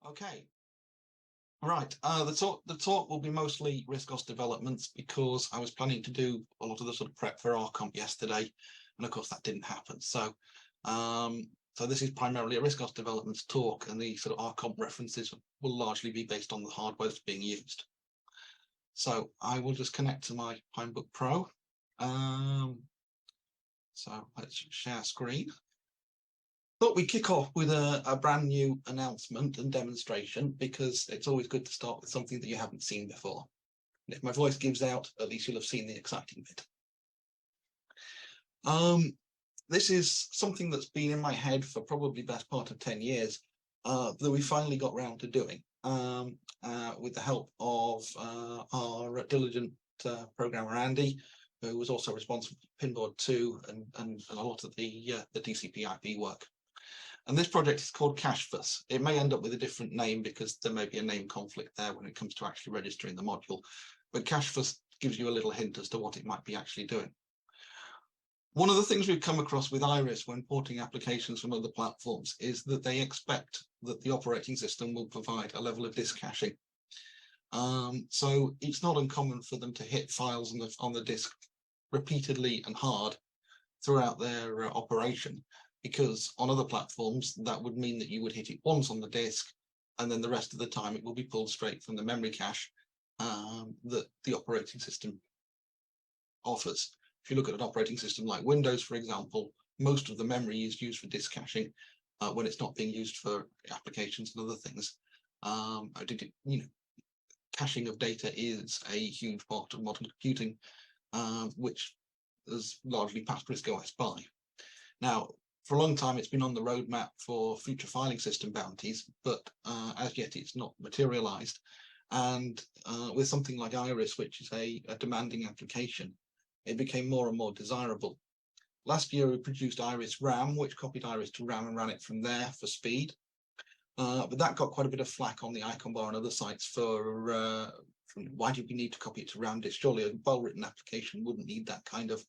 Okay, right. The talk will be mostly RISC-OS developments because I was planning to do a lot of the sort of prep for RComp yesterday, and of course that didn't happen. So this is primarily a RISC-OS developments talk, and the sort of RComp references will largely be based on the hardware that's being used. So I will just connect to my Pinebook Pro. So let's share screen. Thought we'd kick off with a brand new announcement and demonstration, because it's always good to start with something that you haven't seen before. And if my voice gives out, at least you'll have seen the exciting bit. This is something that's been in my head for probably the best part of 10 years, that we finally got round to doing, with the help of our diligent programmer Andy, who was also responsible for Pinboard 2 and a lot of the TCP IP work. And this project is called CacheFus. It may end up with a different name because there may be a name conflict there when it comes to actually registering the module. But CacheFus gives you a little hint as to what it might be actually doing. One of the things we've come across with IRIS when porting applications from other platforms is that they expect that the operating system will provide a level of disk caching. So it's not uncommon for them to hit files on the disk repeatedly and hard throughout their operation, because on other platforms that would mean that you would hit it once on the disk, and then the rest of the time it will be pulled straight from the memory cache that the operating system offers. If you look at an operating system like Windows, for example, most of the memory is used for disk caching when it's not being used for applications and other things. Caching of data is a huge part of modern computing, which has largely passed RISC-OS by. Now, for a long time, it's been on the roadmap for future filing system bounties, but as yet it's not materialized. And with something like IRIS, which is a demanding application, it became more and more desirable. Last year, we produced IRIS RAM, which copied IRIS to RAM and ran it from there for speed. But that got quite a bit of flack on the Icon Bar and other sites for why do we need to copy it to RAM disk? Surely a well-written application wouldn't need that kind of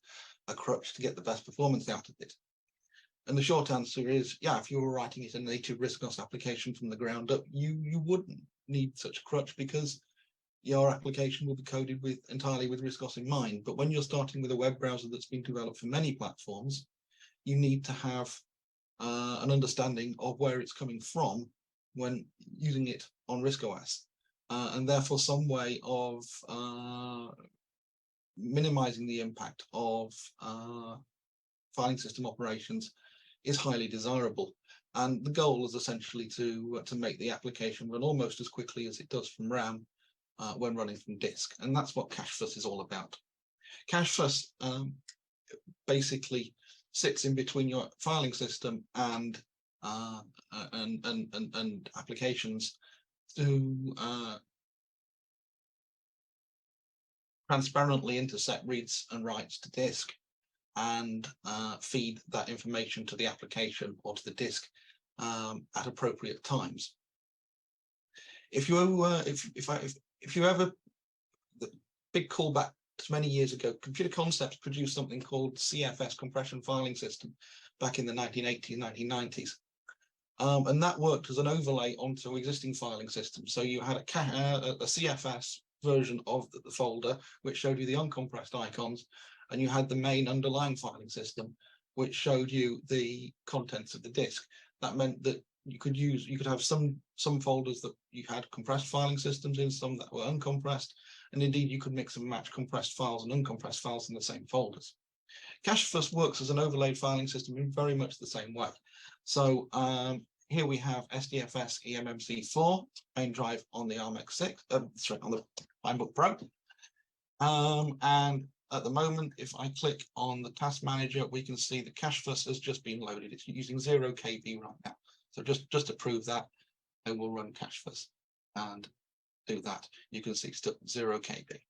a crutch to get the best performance out of it. And the short answer is, yeah, if you were writing it in a native RISC-OS application from the ground up, you wouldn't need such a crutch, because your application will be coded entirely with RISC-OS in mind. But when you're starting with a web browser that's been developed for many platforms, you need to have an understanding of where it's coming from when using it on RISC-OS, and therefore some way of minimizing the impact of filing system operations is highly desirable. And the goal is essentially to make the application run almost as quickly as it does from RAM when running from disk. And that's what CacheFus is all about. CacheFus basically sits in between your filing system and applications to transparently intercept reads and writes to disk, and feed that information to the application or to the disk at appropriate times. If you ever, the big callback to many years ago, Computer Concepts produced something called CFS, Compression Filing System, back in the 1980s, 1990s. And that worked as an overlay onto existing filing systems. So you had a CFS version of the folder, which showed you the uncompressed icons, and you had the main underlying filing system, which showed you the contents of the disk. That meant that you could have some folders that you had compressed filing systems in, some that were uncompressed, and indeed you could mix and match compressed files and uncompressed files in the same folders. CacheFus works as an overlaid filing system in very much the same way. So here we have SDFS eMMC4 main drive on the on the Pinebook Pro, and at the moment, if I click on the task manager, we can see that CacheFus has just been loaded. It's using 0 KB right now. So just to prove that, I will run CacheFus and do that. You can see still 0 KB.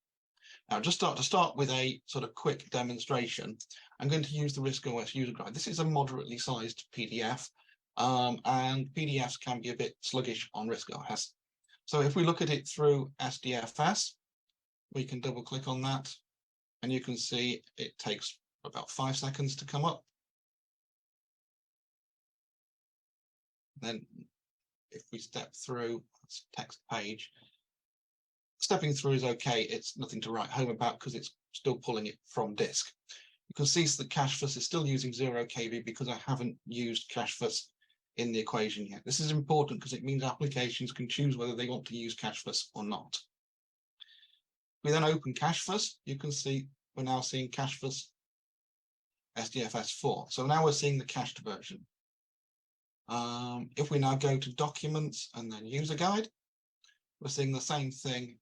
Now, just to start with a sort of quick demonstration, I'm going to use the RISC-OS user guide. This is a moderately sized PDF, and PDFs can be a bit sluggish on RISC-OS. So if we look at it through SDFS, we can double click on that, and you can see it takes about 5 seconds to come up. Then if we step through, that's text page. Stepping through is okay. It's nothing to write home about because it's still pulling it from disk. You can see that cache-fus is still using 0 KB because I haven't used cache-fus in the equation yet. This is important because it means applications can choose whether they want to use cache-fus or not. We then open cache-fus. You can see we're now seeing cache-fus SDFS4. So now we're seeing the cached version. If we now go to documents and then user guide, we're seeing the same thing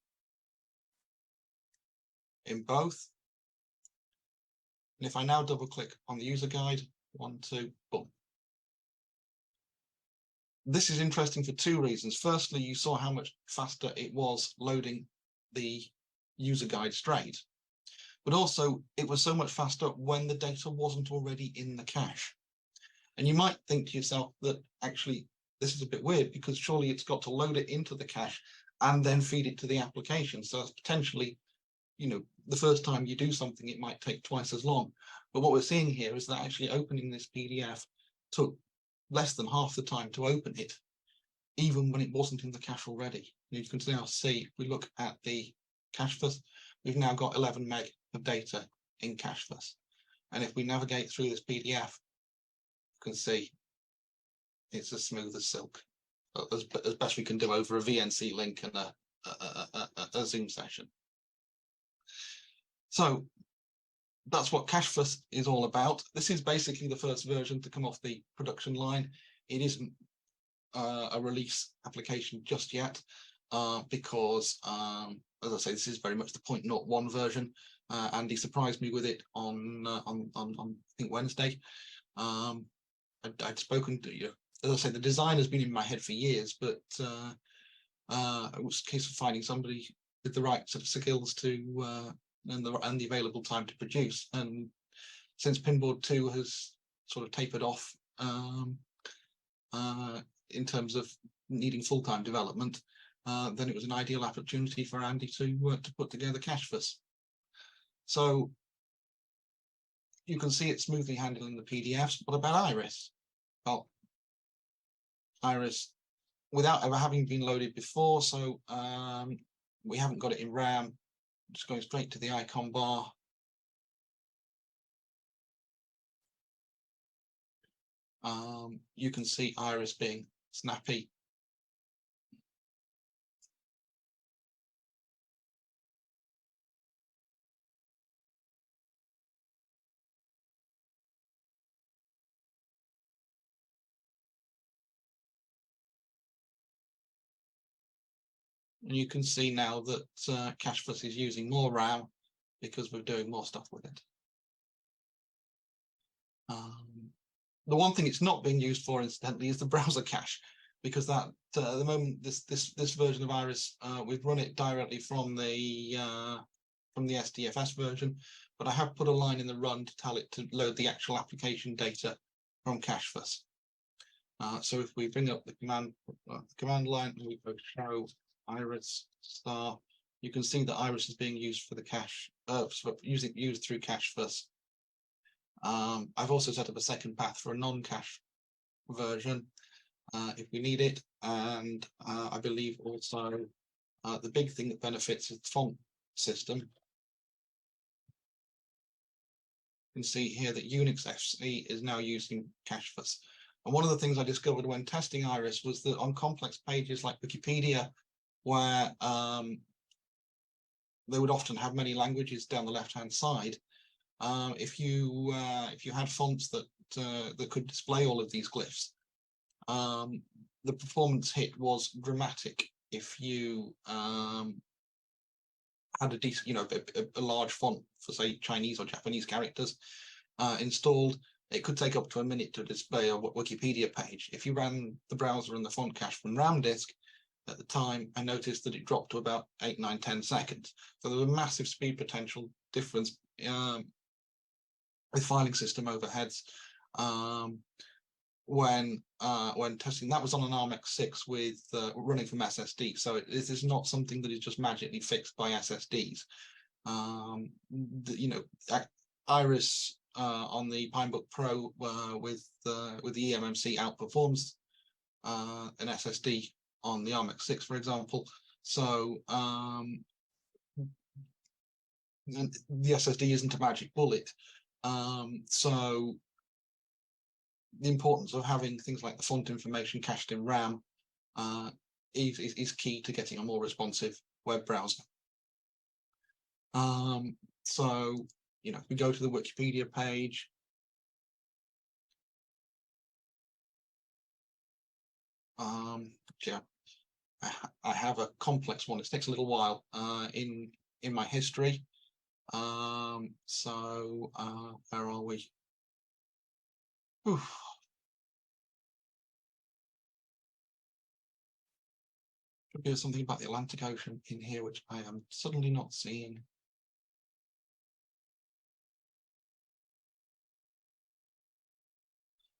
in both. And if I now double click on the user guide, 1, 2, boom. This is interesting for two reasons. Firstly, you saw how much faster it was loading the user guide straight, but also it was so much faster when the data wasn't already in the cache. And you might think to yourself that actually this is a bit weird because surely it's got to load it into the cache and then feed it to the application. So it's potentially, you know, the first time you do something, it might take twice as long. But what we're seeing here is that actually opening this PDF took less than half the time to open it, even when it wasn't in the cache already. And you can now see, if we look at the cache-fus, we've now got 11 meg of data in cache-fus. And if we navigate through this PDF, you can see it's as smooth as silk, as best we can do over a VNC link and a Zoom session. So that's what cache-fus is all about. This is basically the first version to come off the production line. It isn't a release application just yet because, as I say, this is very much the 0.01 version. Andy surprised me with it on I think Wednesday. I'd spoken to you. As I say, the design has been in my head for years, but it was a case of finding somebody with the right sort of skills to and the available time to produce. And since Pinboard 2 has sort of tapered off in terms of needing full-time development, then it was an ideal opportunity for Andy to put together cache-fus. So you can see it smoothly handling the PDFs. What about Iris? Well, Iris, without ever having been loaded before, so we haven't got it in RAM. Just going straight to the icon bar. You can see Iris being snappy. And you can see now that cache-fus is using more RAM because we're doing more stuff with it. The one thing it's not being used for, incidentally, is the browser cache, because that at the moment this version of Iris, we've run it directly from the SDFS version, but I have put a line in the run to tell it to load the actual application data from cache-fus. So if we bring up the command line and we go show Iris star, you can see that Iris is being used for the cache, used through cache-fus. I've also set up a second path for a non-cache version if we need it, and I believe also the big thing that benefits is the font system. You can see here that Unix FC is now using cache-fus. And one of the things I discovered when testing Iris was that on complex pages like Wikipedia, where they would often have many languages down the left-hand side, if you had fonts that could display all of these glyphs, the performance hit was dramatic. If you had a decent, a large font for, say, Chinese or Japanese characters installed, it could take up to a minute to display a Wikipedia page. If you ran the browser and the font cache from RAM disk at the time, I noticed that it dropped to about 8, 9, 10 seconds. So there was a massive speed potential difference with filing system overheads when testing. That was on an ARMX6 with running from SSD. So this is not something that is just magically fixed by SSDs. Iris on the Pinebook Pro with the eMMC outperforms an SSD on the ARMX6, for example. So and the SSD isn't a magic bullet. So the importance of having things like the font information cached in RAM is key to getting a more responsive web browser. So, you know, if we go to the Wikipedia page, yeah, I have a complex one. It takes a little while in my history. So where are we? Oof. Should be something about the Atlantic Ocean in here, which I am suddenly not seeing.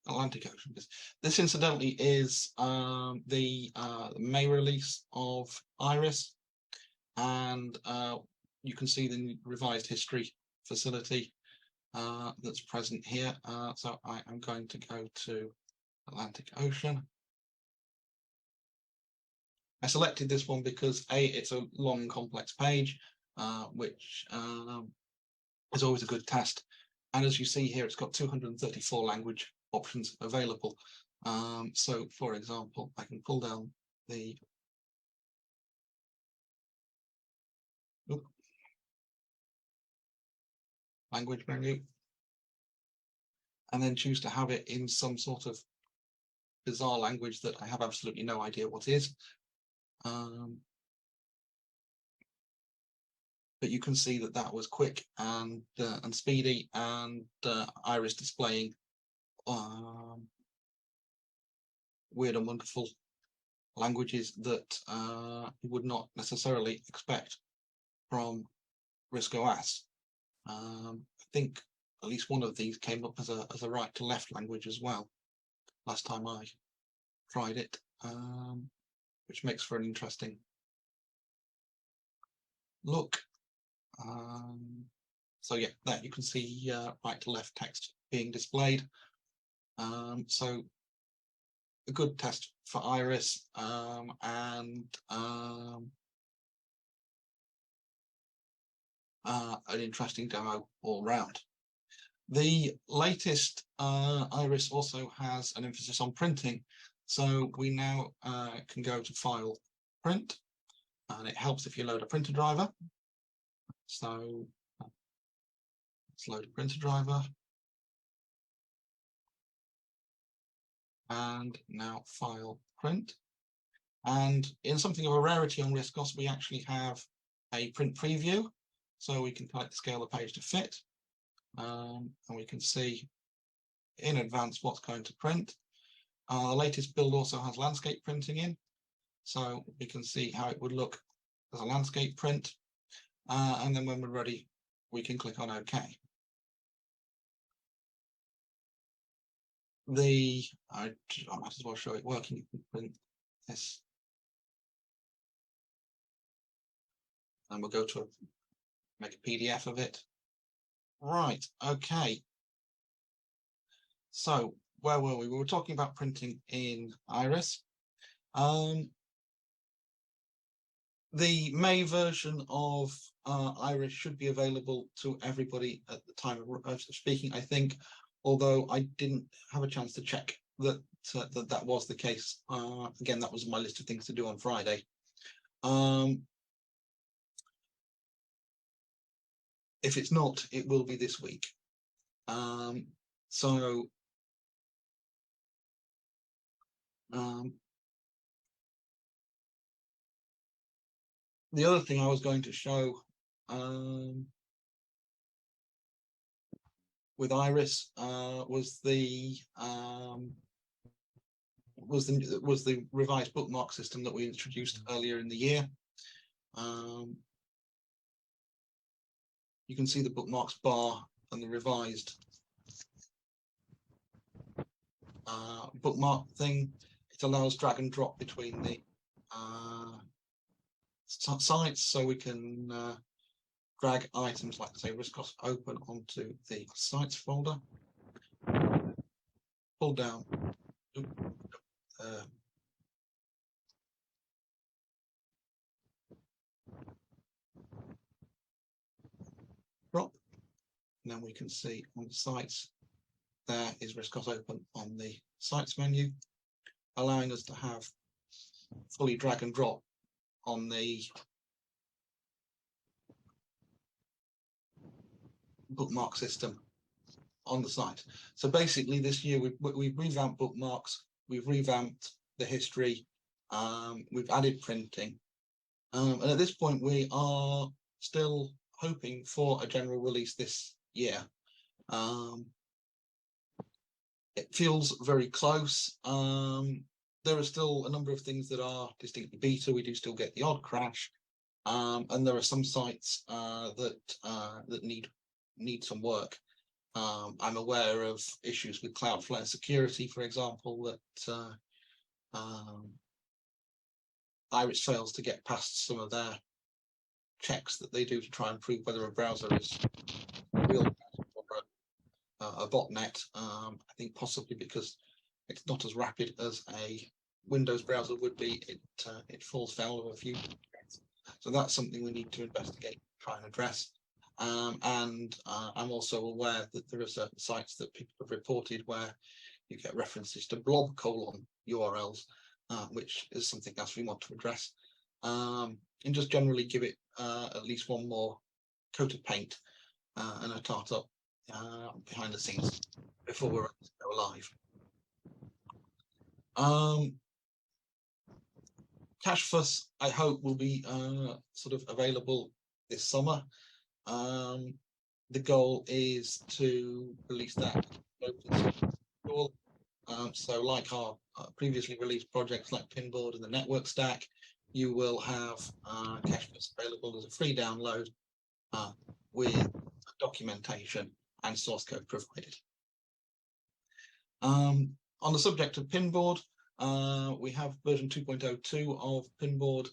Atlantic Ocean. This incidentally is the May release of Iris, and you can see the revised history facility that's present here. So I am going to go to Atlantic Ocean. I selected this one because it's a long, complex page, which is always a good test. And as you see here, it's got 234 language options available. So, for example, I can pull down the language menu and then choose to have it in some sort of bizarre language that I have absolutely no idea what is. But you can see that that was quick and speedy, and Iris displaying weird and wonderful languages that you would not necessarily expect from RISC OS. I think at least one of these came up as a right to left language as well last time I tried it, which makes for an interesting look. So yeah, there you can see right to left text being displayed. So a good test for Iris, and an interesting demo all round. The latest Iris also has an emphasis on printing, so we now can go to File, Print, and it helps if you load a printer driver. So let's load a printer driver. And now File, Print. And in something of a rarity on RISC-OS, we actually have a print preview. So we can type the scale of the page to fit. And we can see in advance what's going to print. The latest build also has landscape printing in. So we can see how it would look as a landscape print. And then when we're ready, we can click on OK. I might as well show it working. You can print this. And we'll go to make a PDF of it. Right, okay. So where were we? We were talking about printing in Iris. The May version of Iris should be available to everybody at the time of speaking, I think, although I didn't have a chance to check that that was the case. Again, that was my list of things to do on Friday. If it's not, it will be this week. So the other thing I was going to show with Iris was the revised bookmark system that we introduced earlier in the year. You can see the bookmarks bar and the revised bookmark thing. It allows drag and drop between the sites, so we can drag items like, say, RISC-OS open onto the sites folder, pull down And then we can see on the sites, there is RISC-OS open on the sites menu, allowing us to have fully drag and drop on the bookmark system on the site. So basically this year we've revamped bookmarks, we've revamped the history, we've added printing, and at this point we are still hoping for a general release this year. It feels very close. There are still a number of things that are distinctly beta. We do still get the odd crash, and there are some sites that need some work. I'm aware of issues with Cloudflare security, for example, that Iris fails to get past some of their checks that they do to try and prove whether a browser is real or a botnet. I think possibly because it's not as rapid as a Windows browser would be, it falls foul of a few. So that's something we need to investigate, try and address. And I'm also aware that there are certain sites that people have reported where you get references to blob colon URLs, which is something else we want to address. And just generally give it at least one more coat of paint and a tart up behind the scenes before we're ready to go live. Cache Fuss, I hope, will be sort of available this summer. The goal is to release that open source. So like our previously released projects like Pinboard and the network stack, you will have Cache Fuss available as a free download with documentation and source code provided. On the subject of Pinboard, we have version 2.02 of Pinboard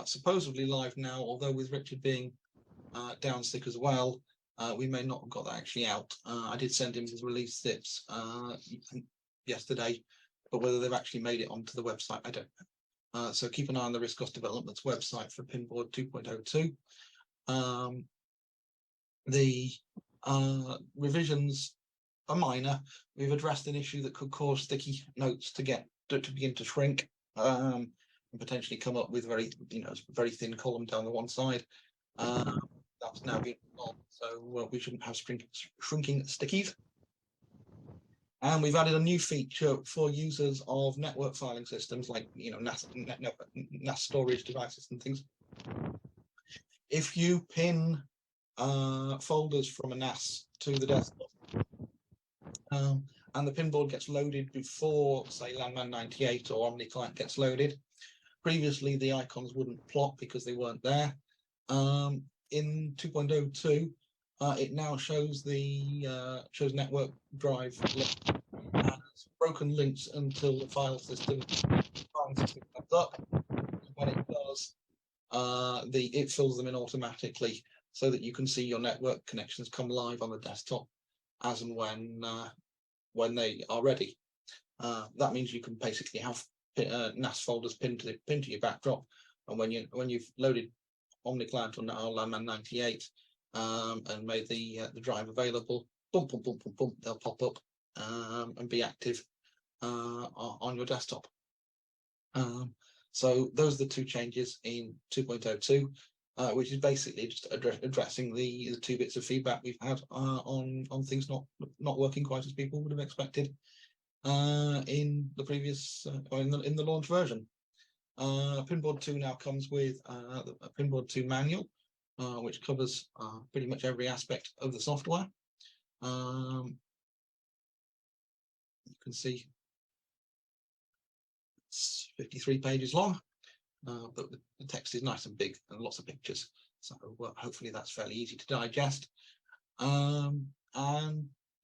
supposedly live now, although with Richard being down sick as well, we may not have got that actually out. I did send him his release tips yesterday, but whether they've actually made it onto the website, I don't know. So keep an eye on the RISC-OS Development's website for Pinboard 2.02. The revisions are minor. We've addressed an issue that could cause sticky notes to begin to shrink and potentially come up with very thin column down the one side. That's now been resolved, so we shouldn't have shrinking stickies. And we've added a new feature for users of network filing systems like NAS storage devices and things. If you pin folders from a NAS to the desktop, and the Pinboard gets loaded before, say, Landman 98 or OmniClient gets loaded. Previously, the icons wouldn't plot because they weren't there. In 2.02, it now shows shows network drive as broken links until the file system comes up. When it does, it fills them in automatically so that you can see your network connections come live on the desktop as and when they are ready. That means you can basically have NAS folders pinned to your backdrop, and when you've loaded OmniClient on Landman 98 and made the drive available, boom, boom, boom, boom, boom, they'll pop up and be active on your desktop. So those are the two changes in 2.02, which is basically just addressing the two bits of feedback we've had on things not working quite as people would have expected in the previous or in the launch version. Pinboard 2 now comes with a Pinboard 2 manual, which covers pretty much every aspect of the software. You can see it's 53 pages long, but the text is nice and big and lots of pictures. So hopefully that's fairly easy to digest. And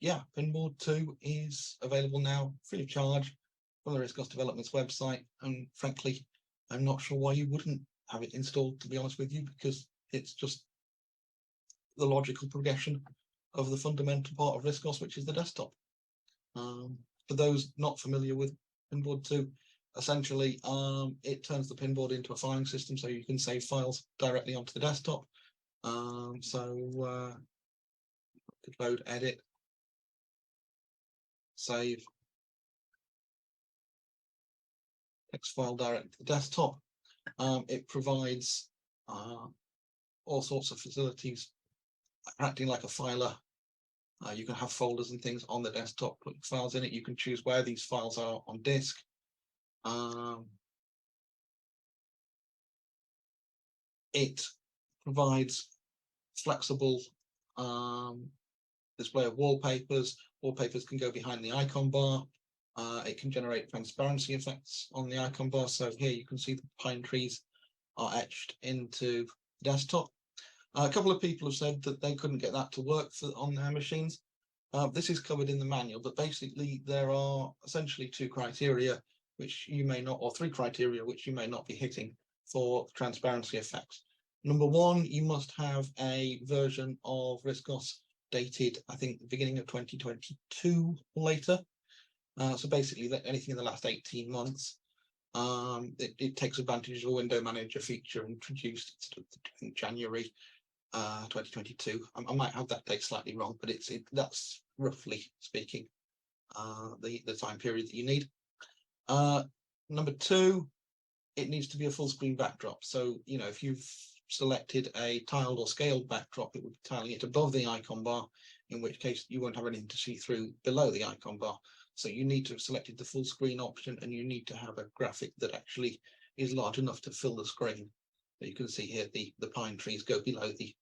yeah, Pinboard 2 is available now free of charge from the RISC-OS Development's website. And frankly, I'm not sure why you wouldn't have it installed, to be honest with you, because it's just the logical progression of the fundamental part of RISC-OS, which is the desktop. For those not familiar with Pinboard 2, essentially it turns the Pinboard into a filing system so you can save files directly onto the desktop. So could load, edit, save, text file direct to the desktop. It provides all sorts of facilities, acting like a filer. You can have folders and things on the desktop, put files in it. You can choose where these files are on disk. It provides flexible display of wallpapers. Wallpapers can go behind the icon bar. It can generate transparency effects on the icon bar. So here you can see the pine trees are etched into the desktop. A couple of people have said that they couldn't get that to work on their machines. This is covered in the manual, but basically there are essentially two criteria which you may not, or three criteria which you may not be hitting for transparency effects. Number one, you must have a version of RISC dated, I think, the beginning of 2022 or later. So basically anything in the last 18 months. It takes advantage of a window manager feature introduced in January 2022. I might have that date slightly wrong, but that's roughly speaking the time period that you need. Number two, it needs to be a full screen backdrop. So, you know, if you've selected a tiled or scaled backdrop, it would be tiling it above the icon bar, in which case you won't have anything to see through below the icon bar. So you need to have selected the full screen option, and you need to have a graphic that actually is large enough to fill the screen. So you can see here the pine trees go below the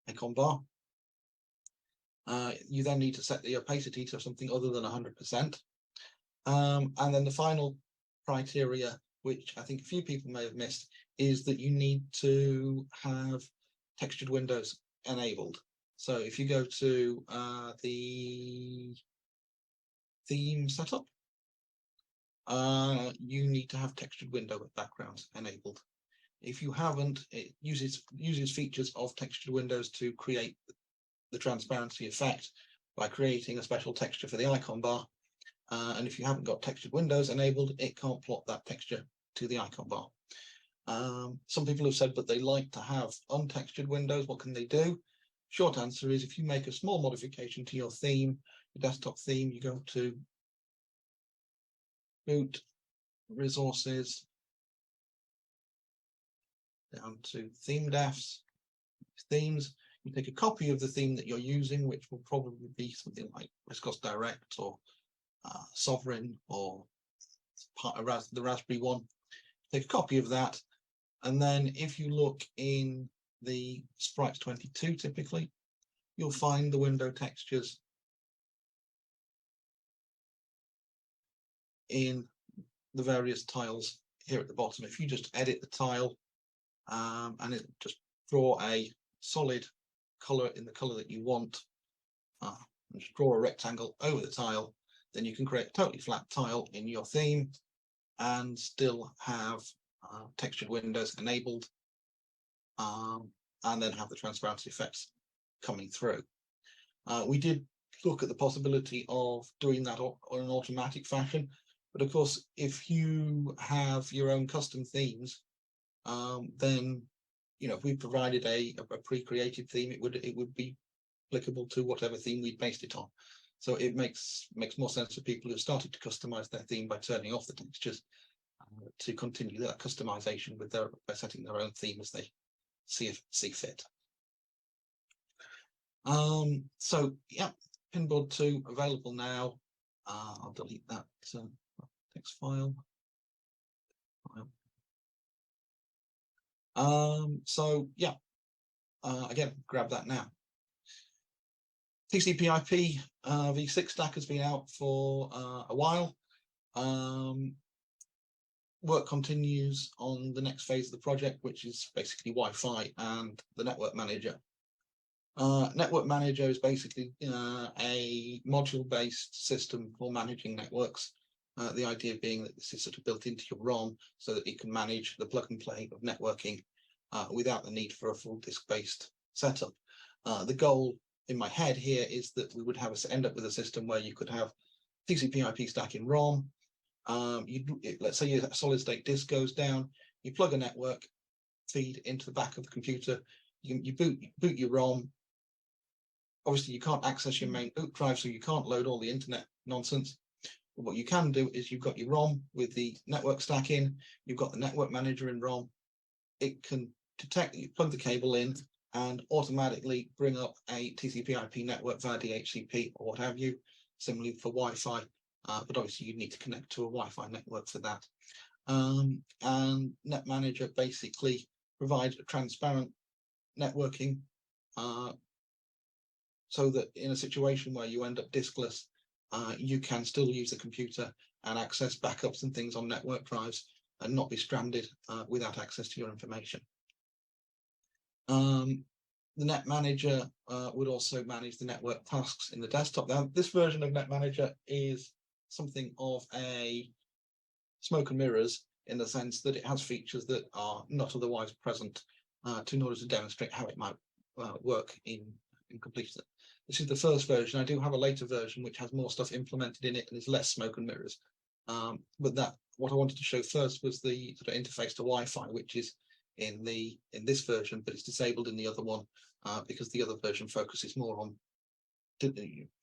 icon bar. You then need to set the opacity to something other than 100%. And then the final criteria, which I think a few people may have missed, is that you need to have textured windows enabled. So if you go to the theme setup, you need to have textured window backgrounds enabled. If you haven't, it uses features of textured windows to create the transparency effect by creating a special texture for the icon bar. And if you haven't got textured windows enabled, it can't plot that texture to the icon bar. Some people have said that they like to have untextured windows. What can they do? Short answer is, if you make a small modification to your theme, your desktop theme, you go to Boot, Resources, down to Theme Defs, Themes. You take a copy of the theme that you're using, which will probably be something like RISC Direct or Sovereign or the Raspberry one. Take a copy of that, and then if you look in the Sprites 22, typically, you'll find the window textures in the various tiles here at the bottom. If you just edit the tile and just draw a solid color in the color that you want, and just draw a rectangle over the tile, then you can create a totally flat tile in your theme and still have textured windows enabled, and then have the transparency effects coming through. We did look at the possibility of doing that on an automatic fashion, but of course, if you have your own custom themes, then, you know, if we provided a pre-created theme, it would be applicable to whatever theme we based it on. So it makes more sense for people who started to customize their theme by turning off the textures to continue that customization by setting their own theme as they see fit. So yeah, Pinboard 2 available now. I'll delete that text file. So yeah, again, grab that now. TCP/IP v6 stack has been out for a while. Work continues on the next phase of the project, which is basically Wi-Fi and the network manager. Network manager is basically a module-based system for managing networks. The idea being that this is sort of built into your ROM so that it can manage the plug and play of networking without the need for a full disk-based setup. The goal in my head here is that we would end up with a system where you could have TCP/IP stack in ROM. Let's say your solid state disk goes down, you plug a network feed into the back of the computer, you boot your ROM, Obviously, you can't access your main boot drive, so you can't load all the internet nonsense. But what you can do is you've got your ROM with the network stack in, you've got the network manager in ROM. It can detect that you plug the cable in and automatically bring up a TCP/IP network via DHCP or what have you. Similarly for Wi-Fi, but obviously you need to connect to a Wi-Fi network for that. And Net Manager basically provides a transparent networking so that in a situation where you end up diskless, you can still use the computer and access backups and things on network drives and not be stranded without access to your information. The Net Manager would also manage the network tasks in the desktop. Now, this version of Net Manager is something of a smoke and mirrors in the sense that it has features that are not otherwise present in order to demonstrate how it might work in completion. This is the first version. I do have a later version which has more stuff implemented in it and is less smoke and mirrors. But what I wanted to show first was the sort of interface to Wi-Fi, which is in this version, but it's disabled in the other one because the other version focuses more on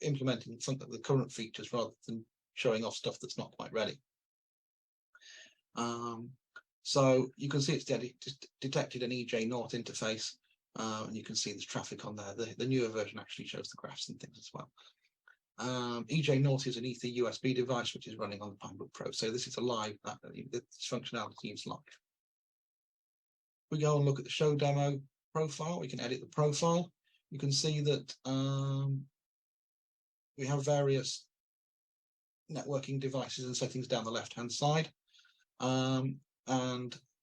implementing the current features rather than showing off stuff that's not quite ready. So you can see it's detected an EJ0 interface, and you can see there's traffic on there. The newer version actually shows the graphs and things as well. EJ0 is an Ether USB device which is running on the Pinebook Pro. So this is a live, this functionality is live. We go and look at the show demo profile. We can edit the profile. You can see that we have various networking devices and settings down the left-hand side, and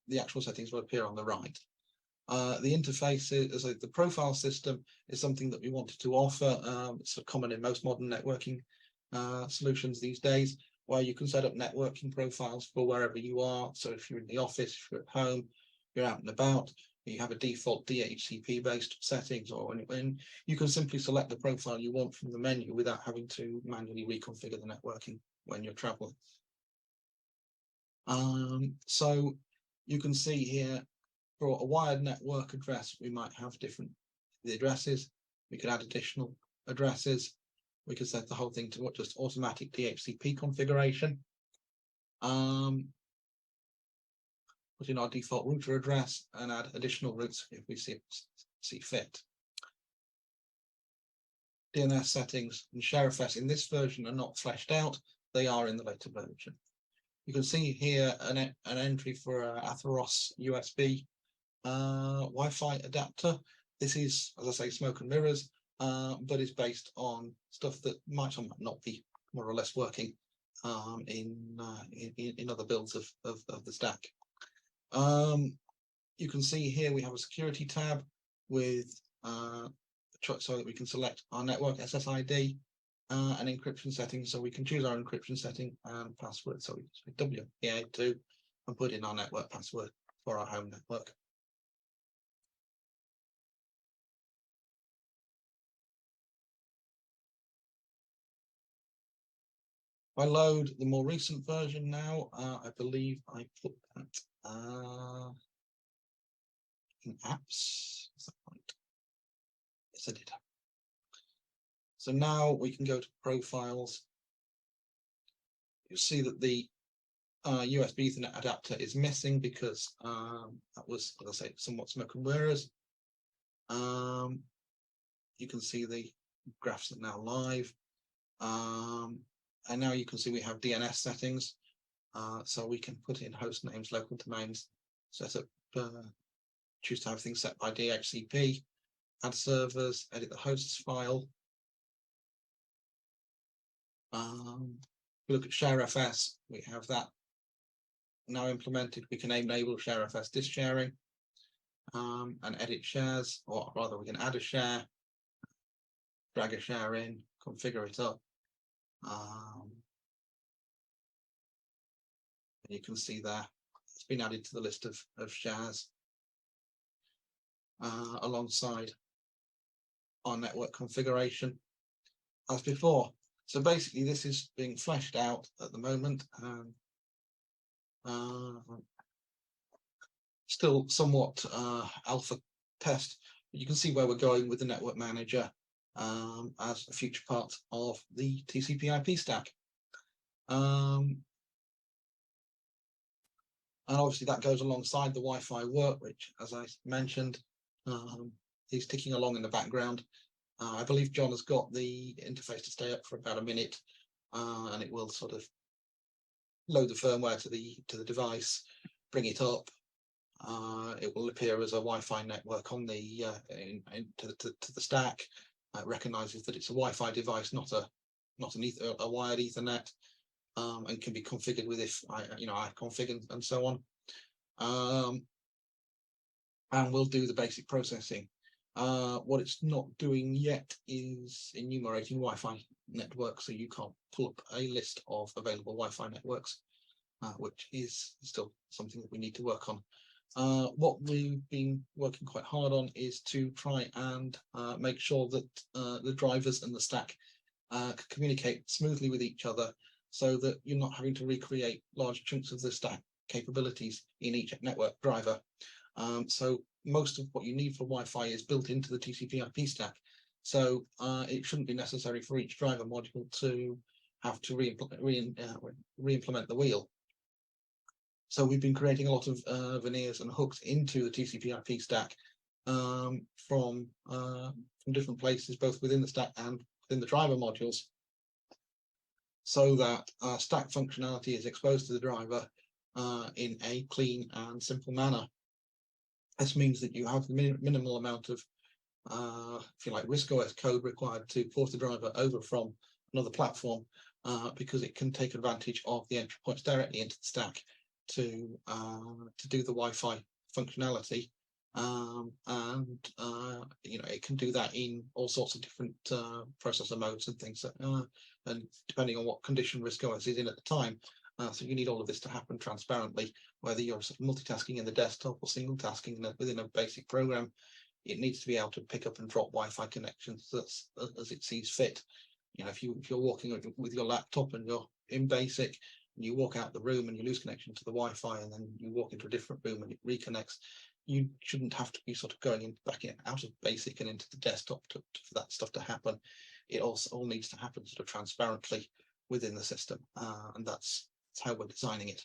the actual settings will appear on the right. The interface is the profile system is something that we wanted to offer. It's common in most modern networking solutions these days, where you can set up networking profiles for wherever you are. So if you're in the office, if you're at home, you're out and about, you have a default DHCP based settings, or when you can simply select the profile you want from the menu without having to manually reconfigure the networking when you're traveling. So you can see here for a wired network address, we might have the addresses. We could add additional addresses. We could set the whole thing to just automatic DHCP configuration. Put in our default router address and add additional routes if we see fit. DNS settings and ShareFS in this version are not fleshed out. They are in the later version. You can see here an entry for Atheros USB Wi-Fi adapter. This is, as I say, smoke and mirrors, but is based on stuff that might or might not be more or less working in other builds of the stack. You can see here we have a security tab with so that we can select our network SSID and encryption settings. So we can choose our encryption setting and password. So we say WPA2 and put in our network password for our home network. If I load the more recent version now, I believe I put that in apps. Is that right? Yes, I did. So now we can go to profiles. You'll see that the USB Ethernet adapter is missing because that was, as I say, somewhat smoke and mirrors. You can see the graphs are now live. And now you can see we have DNS settings. So we can put in host names, local domains, set up, choose to have things set by DHCP, add servers, edit the hosts file. We look at ShareFS, we have that now implemented. We can enable ShareFS disk sharing and edit shares, or rather we can add a share, drag a share in, configure it up. And you can see there it's been added to the list of shares alongside our network configuration as before. So basically this is being fleshed out at the moment, still somewhat alpha test, but you can see where we're going with the network manager as a future part of the TCP/IP stack. And obviously that goes alongside the Wi-Fi work, which, as I mentioned, is ticking along in the background. I believe John has got the interface to stay up for about a minute, and it will sort of load the firmware to the device, bring it up. It will appear as a Wi-Fi network on the to the stack. It recognizes that it's a Wi-Fi device, not a wired Ethernet. And can be configured with if I configure and so on. And we'll do the basic processing. What it's not doing yet is enumerating Wi-Fi networks, so you can't pull up a list of available Wi-Fi networks, which is still something that we need to work on. What we've been working quite hard on is to try and make sure that the drivers and the stack can communicate smoothly with each other, so that you're not having to recreate large chunks of the stack capabilities in each network driver. So most of what you need for Wi-Fi is built into the TCP/IP stack. So it shouldn't be necessary for each driver module to have to re-implement the wheel. So we've been creating a lot of veneers and hooks into the TCP/IP stack from different places, both within the stack and within the driver modules, so that stack functionality is exposed to the driver in a clean and simple manner. This means that you have the minimal amount of, if you like, RISC OS code required to port the driver over from another platform, because it can take advantage of the entry points directly into the stack to do the Wi-Fi functionality. It can do that in all sorts of different processor modes and things, and depending on what condition RISC OS is in at the time. So you need all of this to happen transparently, whether you're sort of multitasking in the desktop or single tasking within a basic program. It needs to be able to pick up and drop Wi-Fi connections as it sees fit. If you're walking with your laptop and you're in basic, and you walk out the room and you lose connection to the Wi-Fi, and then you walk into a different room and it reconnects, you shouldn't have to be sort of going back out of basic and into the desktop for that stuff to happen. It also all needs to happen sort of transparently within the system, and that's how we're designing it.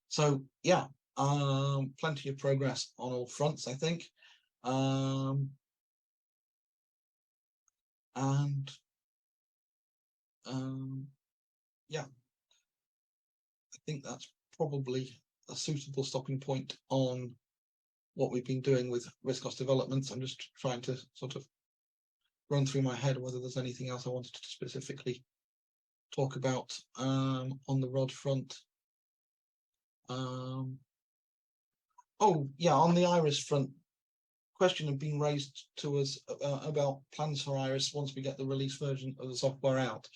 So yeah, plenty of progress on all fronts, I think. Yeah, I think that's probably a suitable stopping point on what we've been doing with RISC-OS developments. I'm just trying to sort of run through my head whether there's anything else I wanted to specifically talk about on the ROD front. Oh yeah, on the IRIS front, question had been raised to us about plans for IRIS once we get the release version of the software out.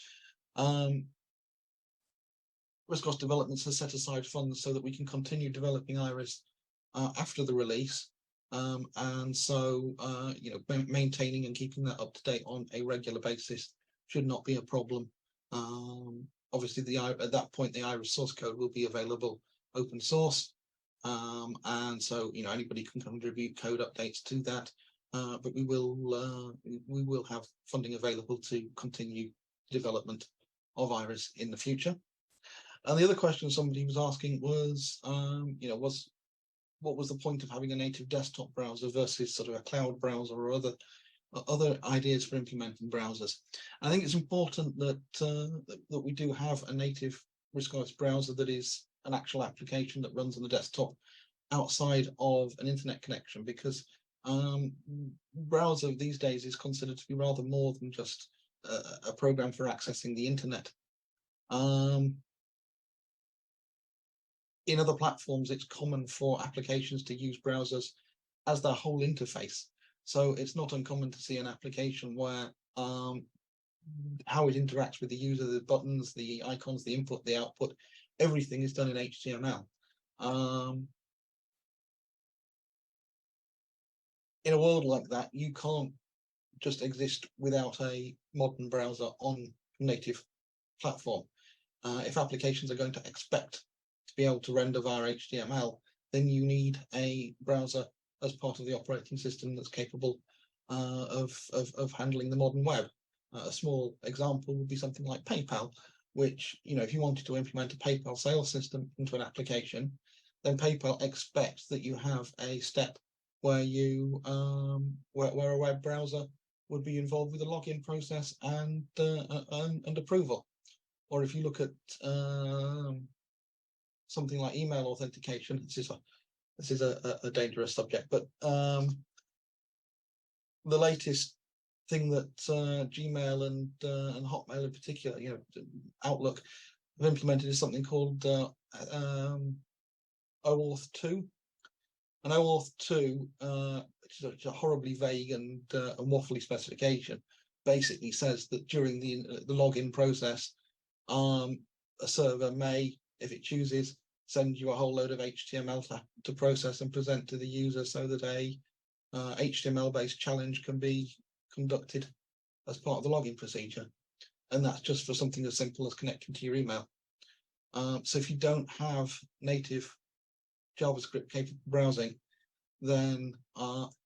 RISC-OS Developments has set aside funds so that we can continue developing IRIS after the release, and so maintaining and keeping that up to date on a regular basis should not be a problem. Obviously, at that point, the IRIS source code will be available open source, and so anybody can contribute code updates to that. But we will have funding available to continue development of IRIS in the future. And the other question somebody was asking was, what was the point of having a native desktop browser versus sort of a cloud browser or other ideas for implementing browsers? I think it's important that we do have a native RISC-OS browser that is an actual application that runs on the desktop outside of an internet connection, because browser these days is considered to be rather more than just a program for accessing the internet. In other platforms, it's common for applications to use browsers as their whole interface. So it's not uncommon to see an application where how it interacts with the user, the buttons, the icons, the input, the output, everything is done in HTML. In a world like that, you can't just exist without a modern browser on a native platform. If applications are going to expect to be able to render via HTML, then you need a browser as part of the operating system that's capable of handling the modern web. A small example would be something like PayPal, which, if you wanted to implement a PayPal sales system into an application, then PayPal expects that you have a step where you where a web browser would be involved with the login process and approval. Or if you look at something like email authentication, this is a dangerous subject, but the latest thing that Gmail and Hotmail in particular, Outlook, have implemented is something called OAuth 2. And OAuth 2, which is a horribly vague and waffly specification, basically says that during the login process, a server may, if it chooses, send you a whole load of HTML to process and present to the user, so that a HTML-based challenge can be conducted as part of the login procedure. And that's just for something as simple as connecting to your email. So if you don't have native JavaScript capable browsing, then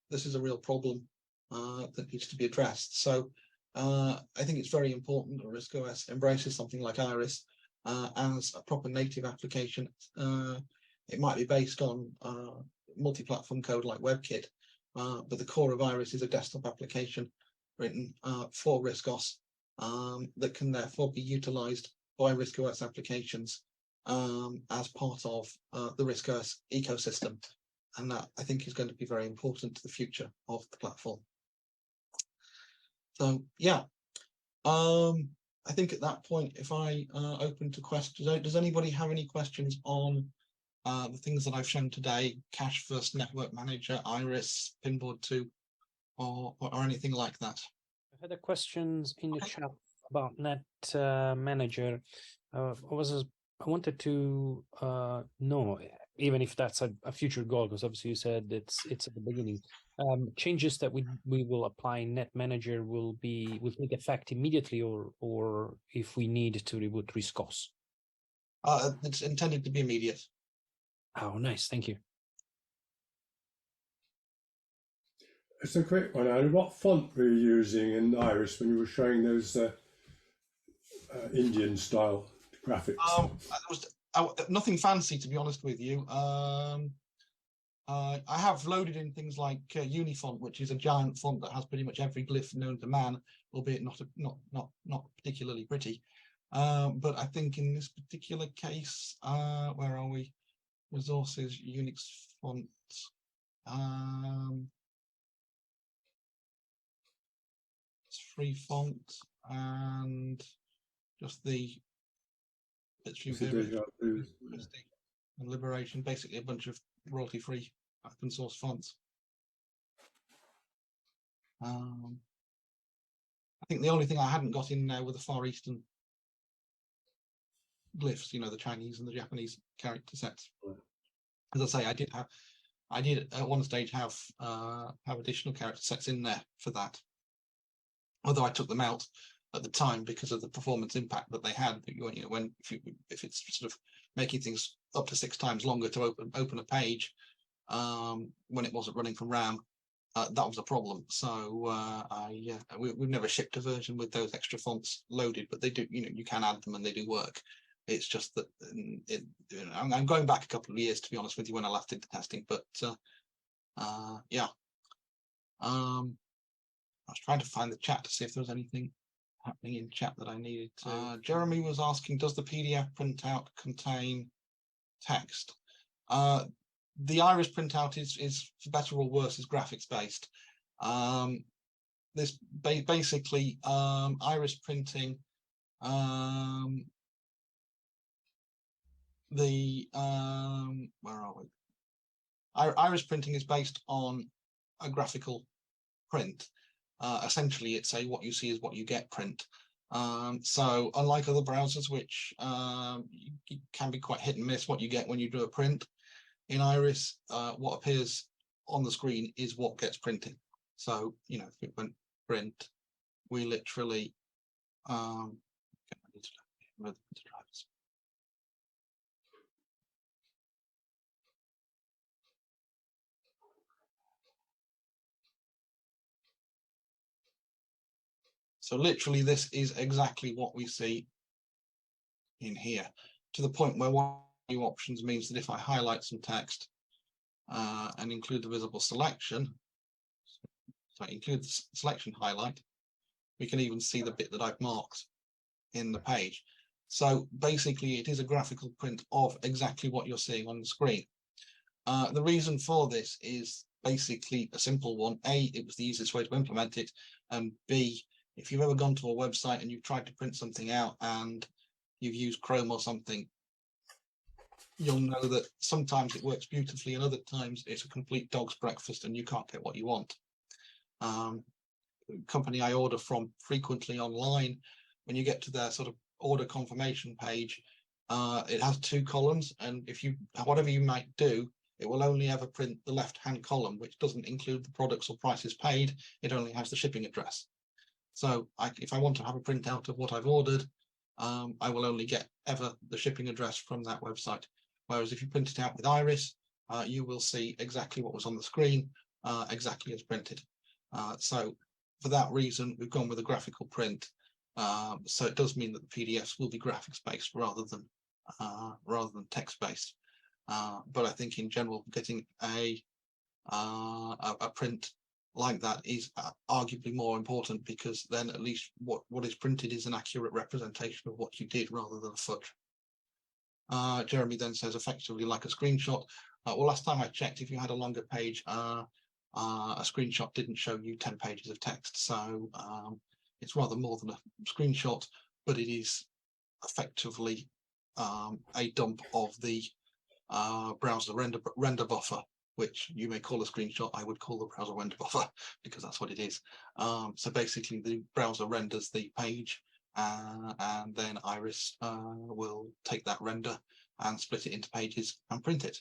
this is a real problem that needs to be addressed. So I think it's very important that RISC OS embraces something like Iris as a proper native application. It might be based on multi-platform code like WebKit, but the core of Iris is a desktop application written for RISC OS that can therefore be utilized by RISC OS applications as part of the RISC OS ecosystem. And that, I think, is going to be very important to the future of the platform. So, yeah. I think at that point, if I open to questions, does anybody have any questions on the things that I've shown today, Cache First Network Manager, Iris, Pinboard 2, or anything like that? I had a questions in the chat about Net Manager. I wanted to know, even if that's a future goal, because obviously you said it's at the beginning. Changes that we will apply in Net Manager will take effect immediately, or if we need to reboot RISC OS? It's intended to be immediate. Oh, nice, thank you. It's a quick one, Andrew. What font were you using in Iris when you were showing those Indian style graphics? Nothing fancy, to be honest with you. I have loaded in things like Unifont, which is a giant font that has pretty much every glyph known to man, albeit not particularly pretty. But I think in this particular case, where are we? Resources, Unix font. It's free font and just the bits you hear and Liberation, basically a bunch of royalty-free open source fonts. I think the only thing I hadn't got in there were the Far Eastern glyphs, the Chinese and the Japanese character sets. As I say, I did at one stage have additional character sets in there for that, although I took them out at the time because of the performance impact that they had. If it's sort of making things up to 6 times longer to open a page when it wasn't running from RAM, that was a problem. So we've never shipped a version with those extra fonts loaded, but they do. You can add them and they do work. It's just that I'm going back a couple of years, to be honest with you, when I last did the testing. But yeah, I was trying to find the chat to see if there was anything happening in chat that I needed to. Jeremy was asking, does the PDF printout contain text? The Iris printout is for better or worse, is graphics based. This basically Iris printing. Where are we? Iris printing is based on a graphical print. Essentially, it's a what you see is what you get print. So unlike other browsers, which can be quite hit and miss what you get when you do a print, in Iris, what appears on the screen is what gets printed. So, if it went print, we literally So literally this is exactly what we see in here, to the point where one new options means that if I highlight some text and include the visible selection, so I include the selection highlight, we can even see the bit that I've marked in the page. So basically it is a graphical print of exactly what you're seeing on the screen. The reason for this is basically a simple one. A, it was the easiest way to implement it, and B, if you've ever gone to a website and you've tried to print something out and you've used Chrome or something, you'll know that sometimes it works beautifully and other times it's a complete dog's breakfast and you can't get what you want. The company I order from frequently online, when you get to their sort of order confirmation page, it has 2 columns, and if you, whatever you might do, it will only ever print the left-hand column, which doesn't include the products or prices paid. It only has the shipping address. So if I want to have a printout of what I've ordered, I will only get ever the shipping address from that website. Whereas if you print it out with Iris, you will see exactly what was on the screen, exactly as printed. So for that reason, we've gone with a graphical print. So it does mean that the PDFs will be graphics based rather than text based. But I think in general, getting a print like that is arguably more important, because then at least what is printed is an accurate representation of what you did rather than a fudge. Jeremy then says effectively like a screenshot. Well, last time I checked, if you had a longer page, a screenshot didn't show you 10 pages of text. So it's rather more than a screenshot, but it is effectively a dump of the browser render buffer, which you may call a screenshot. I would call the browser render buffer because that's what it is. So basically the browser renders the page, and then Iris will take that render and split it into pages and print it.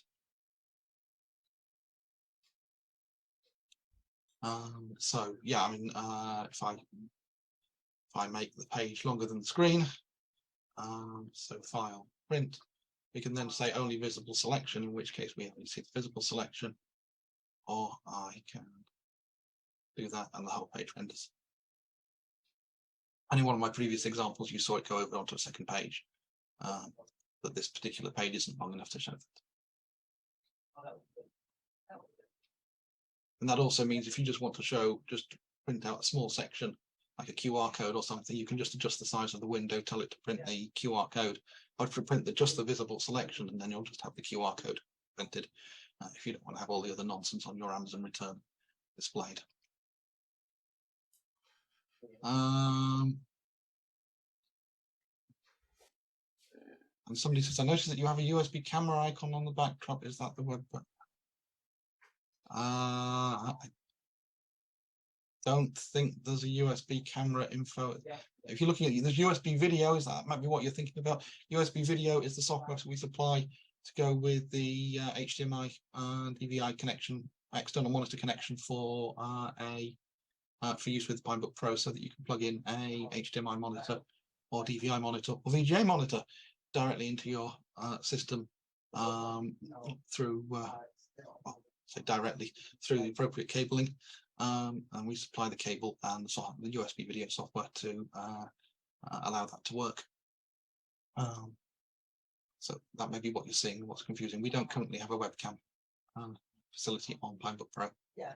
So yeah, I mean, if I make the page longer than the screen, so file print, we can then say only visible selection, in which case we only see the visible selection, or I can do that and the whole page renders. And in one of my previous examples, you saw it go over onto a second page, but this particular page isn't long enough to show that. And that also means if you just want to show, just print out a small section, like a QR code or something, you can just adjust the size of the window, tell it to print the QR code, or to print just the visible selection, and then you'll just have the QR code printed, if you don't want to have all the other nonsense on your Amazon return displayed. And somebody says, I noticed that you have a USB camera icon on the backdrop. Is that the web? I don't think there's a USB camera info. Yeah. If you're looking at, there's USB video, is that might be what you're thinking about. USB video is the software we supply to go with the HDMI DVI connection, external monitor connection for use with Pinebook Pro, so that you can plug in a HDMI monitor or DVI monitor or VGA monitor directly into your system through, so directly through the appropriate cabling. And we supply the cable and the USB video software to allow that to work. So that may be what you're seeing and what's confusing. We don't currently have a webcam facility on Pinebook Pro. Yeah.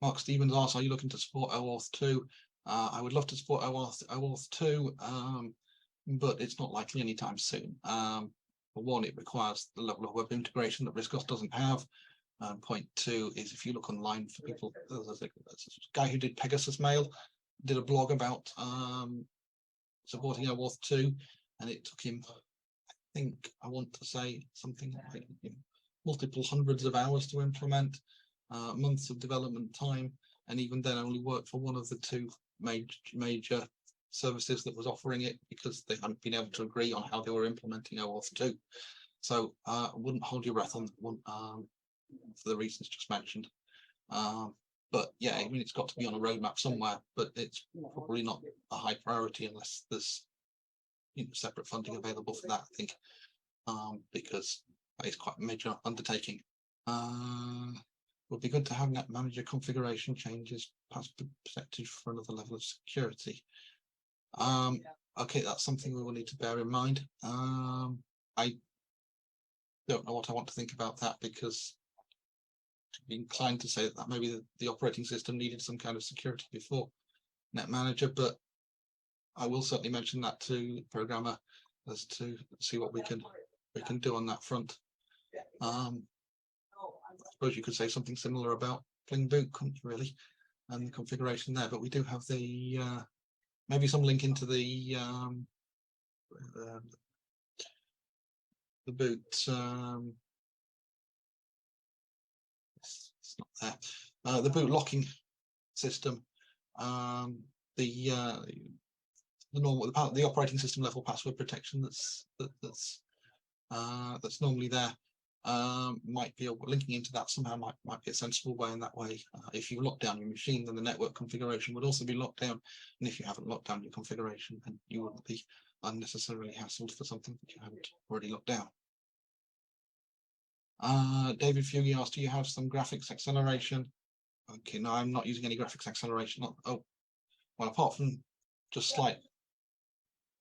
Mark Stevens asks, are you looking to support OAuth 2? I would love to support OAuth 2, but it's not likely anytime soon. For one, it requires the level of web integration that RISC doesn't have. Point 2 is, if you look online for people, there's a guy who did Pegasus Mail, did a blog about supporting OAuth 2, and it took him, I think, I want to say something like multiple hundreds of hours to implement, months of development time, and even then only worked for one of the 2 major services that was offering it, because they hadn't been able to agree on how they were implementing OAuth 2. So I wouldn't hold your breath on that one, for the reasons just mentioned. But yeah, I mean, it's got to be on a roadmap somewhere, but it's probably not a high priority unless there's separate funding available for that, I think, because it's quite a major undertaking. would be good to have net manager configuration changes password protected for another level of security. Okay, that's something we will need to bear in mind. I don't know what I want to think about that, because I'd be inclined to say that maybe the operating system needed some kind of security before net manager, but I will certainly mention that to the programmer as to see what we can do on that front. I suppose you could say something similar about Fling Boot, couldn't you, really, and the configuration there, but we do have the maybe some link into the boot. It's not there. The boot locking system. The normal, the operating system level password protection that's normally there. Might be linking into that somehow might be a sensible way. In that way, if you lock down your machine, then the network configuration would also be locked down, and if you haven't locked down your configuration, then you wouldn't be unnecessarily hassled for something that you haven't already locked down. David Fugi asked, do you have some graphics acceleration? Okay, no, I'm not using any graphics acceleration. Oh, well, apart from just slight,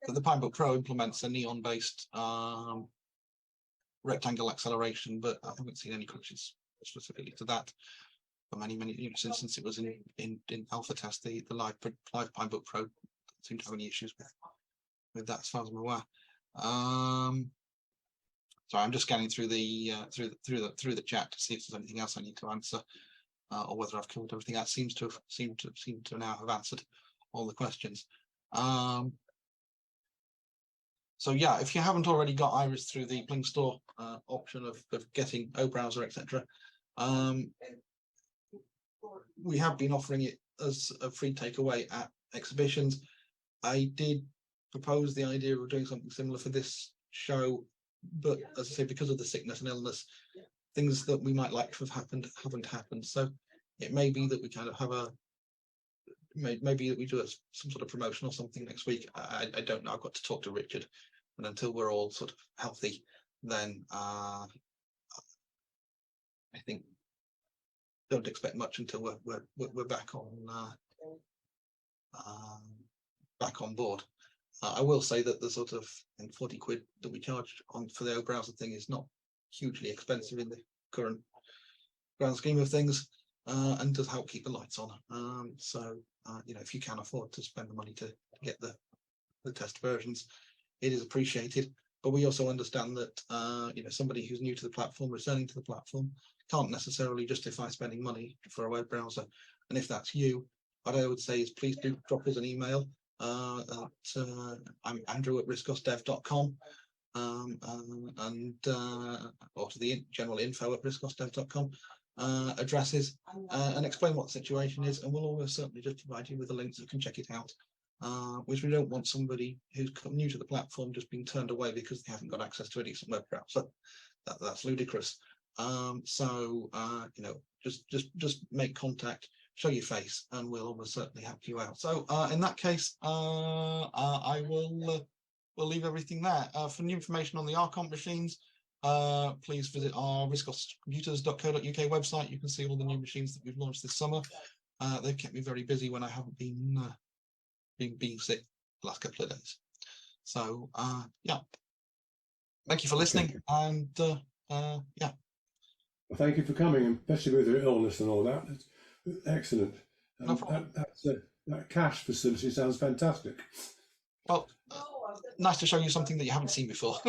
the Pinebook Pro implements a neon based rectangle acceleration, but I haven't seen any crutches specifically to that for many years since it was in alpha test. The live Pinebook Pro doesn't seem to have any issues with that, as far as I'm aware. Sorry, I'm just scanning through the chat to see if there's anything else I need to answer, or whether I've covered everything. That seems to now have answered all the questions. So yeah, if you haven't already got Iris through the Bling Store option of getting OBrowser, etc., we have been offering it as a free takeaway at exhibitions. I did propose the idea of doing something similar for this show, but as I say, because of the sickness and illness, things that we might like to have happened haven't happened. So it may be that we kind of have maybe that we do some sort of promotion or something next week. I don't know. I've got to talk to Richard, and until we're all sort of healthy, then I think don't expect much until we're back on board. I will say that the sort of 40 quid that we charge for the OBrowser thing is not hugely expensive in the current grand scheme of things, and does help keep the lights on. So you know, if you can afford to spend the money to get the test versions, it is appreciated. But we also understand that you know, somebody who's new to the platform, returning to the platform, can't necessarily justify spending money for a web browser. And if that's you, what I would say is please do drop us an email. I'm Andrew@riscosdev.com, and or to the general info@riscosdev.com addresses, and explain what the situation is, and we'll always certainly just provide you with the links so you can check it out. Which we don't want somebody who's new to the platform just being turned away because they haven't got access to a decent web browser. That's ludicrous. So you know, just make contact, show your face, and we'll almost certainly help you out. So in that case, I will we'll leave everything there. For new information on the Archon machines, please visit our riscoscomputers.co.uk website. You can see all the new machines that we've launched this summer. They've kept me very busy when I haven't been being sick the last couple of days. So yeah, thank you for listening, and yeah. Well, thank you for coming, and especially with your illness and all that. It's excellent. No problem. That cache facility sounds fantastic. Well, nice to show you something that you haven't seen before.